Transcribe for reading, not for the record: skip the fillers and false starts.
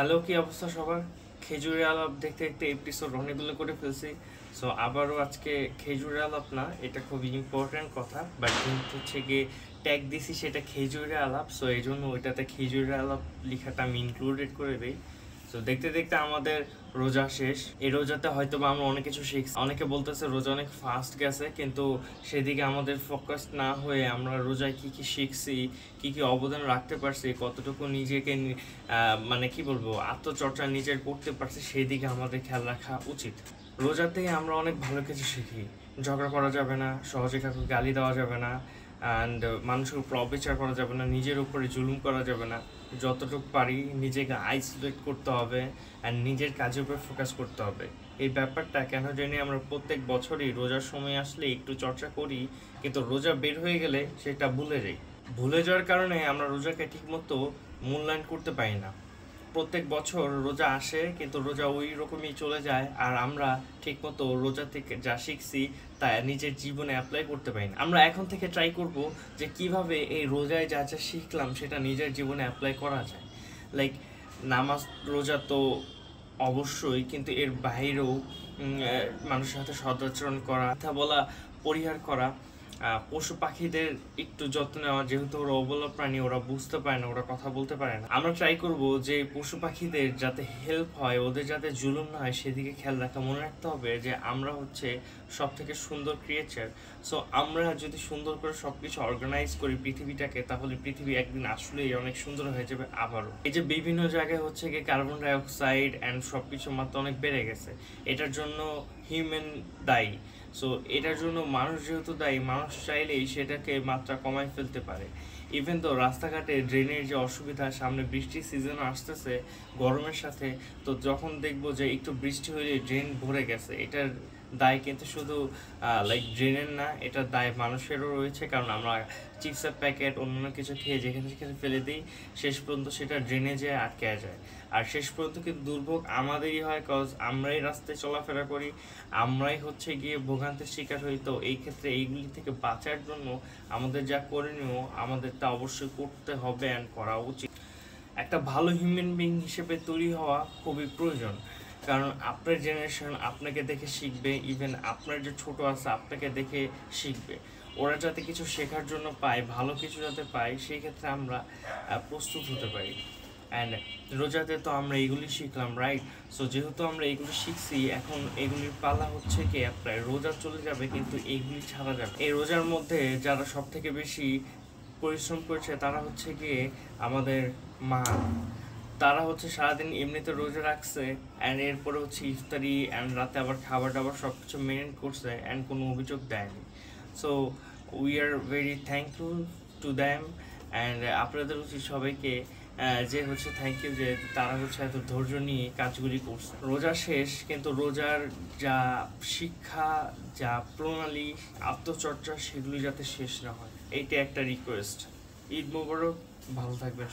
Hello, কি অবস্থা সবার? খেজুরের আলাপ দেখতে দেখতে এপিসোড অনেকগুলো করে ফেলছি। সো আবারও আজকে খেজুরের আলাপ না, এটা খুবই ইম্পর্ট্যান্ট কথা, বাট যেহেতু হচ্ছে গিয়ে ট্যাগ দিছি সেটা খেজুরের আলাপ, সো এই জন্য ওইটাতে খেজুরের আলাপ লেখাটা আমি ইনক্লুডেড করে দিই। তো দেখতে দেখতে আমাদের রোজা শেষ। এই রোজাতে হয়তো বা আমরা অনেক কিছু শিখছি। অনেকে বলতেছে রোজা অনেক ফাস্ট গেছে, কিন্তু সেদিকে আমাদের ফোকাস না হয়ে আমরা রোজায় কি কি শিখছি, কি কি অবদান রাখতে পারছি, কতটুকু নিজেকে মানে কি বলবো, আত্মচর্চা নিজের করতে পারছি, সেই দিকে আমাদের খেয়াল রাখা উচিত। রোজাতেই আমরা অনেক ভালো কিছু শিখি। ঝগড়া করা যাবে না, সহজে কাউকে গালি দেওয়া যাবে না, অ্যান্ড মানুষের উপর অবিচার করা যাবে না, নিজের উপরে জুলুম করা যাবে না। যতটুকু পারি নিজেকে আইসোলেট করতে হবে অ্যান্ড নিজের কাজের উপর ফোকাস করতে হবে। এই ব্যাপারটা কেন জানি আমরা প্রত্যেক বছরই রোজার সময় আসলে একটু চর্চা করি, কিন্তু রোজা বের হয়ে গেলে সেটা ভুলে যাই। ভুলে যাওয়ার কারণে আমরা রোজাকে ঠিকমতো মূল্যায়ন করতে পারি না। প্রত্যেক বছর রোজা আসে, কিন্তু রোজা ওই রকমই চলে যায়, আর আমরা ঠিকমতো রোজা থেকে যা শিখছি তা নিজের জীবনে অ্যাপ্লাই করতে পারি না। আমরা এখন থেকে ট্রাই করব যে কিভাবে এই রোজায় যা যা শিখলাম সেটা নিজের জীবনে অ্যাপ্লাই করা যায়। লাইক নামাজ রোজা তো অবশ্যই, কিন্তু এর বাইরেও মানুষের সাথে সদাচরণ করা, কথা বলা পরিহার করা, পশু পাখিদের একটু যত্ন নেওয়া, যেহেতু ওরা অবলা প্রাণী, ওরা বুঝতে পারে না, ওরা কথা বলতে পারে না। আমরা ট্রাই করব যে পশু পাখিদের যাতে হেল্প হয়, ওদের যাতে জুলুম না হয় সেদিকে খেয়াল রাখা। মনে রাখতে হবে যে আমরা হচ্ছে সব থেকে সুন্দর ক্রিয়েচার। সো আমরা যদি সুন্দর করে সব কিছু অর্গানাইজ করি পৃথিবীটাকে, তাহলে পৃথিবী একদিন আসলেই অনেক সুন্দর হয়ে যাবে আবারও। এই যে বিভিন্ন জায়গায় হচ্ছে গিয়ে কার্বন ডাইঅক্সাইড অ্যান্ড সব কিছুর মাত্রা অনেক বেড়ে গেছে, এটার জন্য হিউম্যান দায়ী। সো এটার জন্য মানুষ যেহেতু দায়ী, মানুষ চাইলেই সেটাকে মাত্রা কমায় ফেলতে পারে। ইভেন তো রাস্তাঘাটে ড্রেনের যে অসুবিধা, সামনে বৃষ্টির সিজন আসতেছে গরমের সাথে, তো যখন দেখবো যে একটু বৃষ্টি হলে ড্রেন ভরে গেছে, এটার দায় কিন্তু শুধু লাইক ড্রেনের না, এটার দায় মানুষেরও রয়েছে। কারণ আমরা চিপসের প্যাকেট অন্যান্য কিছু খেয়ে যেখানে সেখানে ফেলে দিই, শেষ পর্যন্ত সেটা ড্রেনে যেয়ে আটকে যায়। আর শেষ পর্যন্ত কিন্তু দুর্ভোগ আমাদেরই হয়, কজ আমরাই রাস্তায় চলাফেরা করি, আমরাই হচ্ছে গিয়ে ভোগান্তির শিকার হই। তো এই ক্ষেত্রে এইগুলি থেকে বাঁচার জন্য আমাদের যা করণীয়, আমাদের তা অবশ্যই করতে হবে অ্যান্ড করা উচিত। একটা ভালো হিউম্যান বিং হিসেবে তৈরি হওয়া খুবই প্রয়োজন, কারণ আপনার জেনারেশন আপনাকে দেখে শিখবে, ইভেন আপনার যে ছোট আছে আপনাকে দেখে শিখবে। ওরা যাতে কিছু শেখার জন্য পায়, ভালো কিছু যাতে পায়, সেই ক্ষেত্রে আমরা প্রস্তুত হতে পারি। অ্যান্ড রোজাতে তো আমরা এগুলি শিখলাম, রাইট? সো যেহেতু আমরা এগুলি শিখছি, এখন এগুলির পালা হচ্ছে কি প্রায় রোজা চলে যাবে, কিন্তু এইগুলি ছাড়া যাবে। এই রোজার মধ্যে যারা সব থেকে বেশি পরিশ্রম করছে তারা হচ্ছে গিয়ে আমাদের মা। তারা হচ্ছে সারাদিন এমনিতে রোজা রাখছে, অ্যান্ড এরপরে হচ্ছে ইফতারি অ্যান্ড রাতে আবার খাবার দাবার সব কিছু মেনটেন করছে, অ্যান্ড কোনো অভিযোগ দেয়নি। So we are very thankful to them, and আপনাদের উচিত সবাইকে যে হচ্ছে থ্যাংক ইউ, যে তারা হচ্ছে এত ধৈর্য নিয়ে কাজগুলি করছে। রোজা শেষ, কিন্তু রোজার যা শিক্ষা, যা প্রণালী, আত্মচর্চা, সেগুলি যাতে শেষ না হয়, এইটা একটা রিকোয়েস্ট। ঈদ মোবারক, ভালো থাকবেন।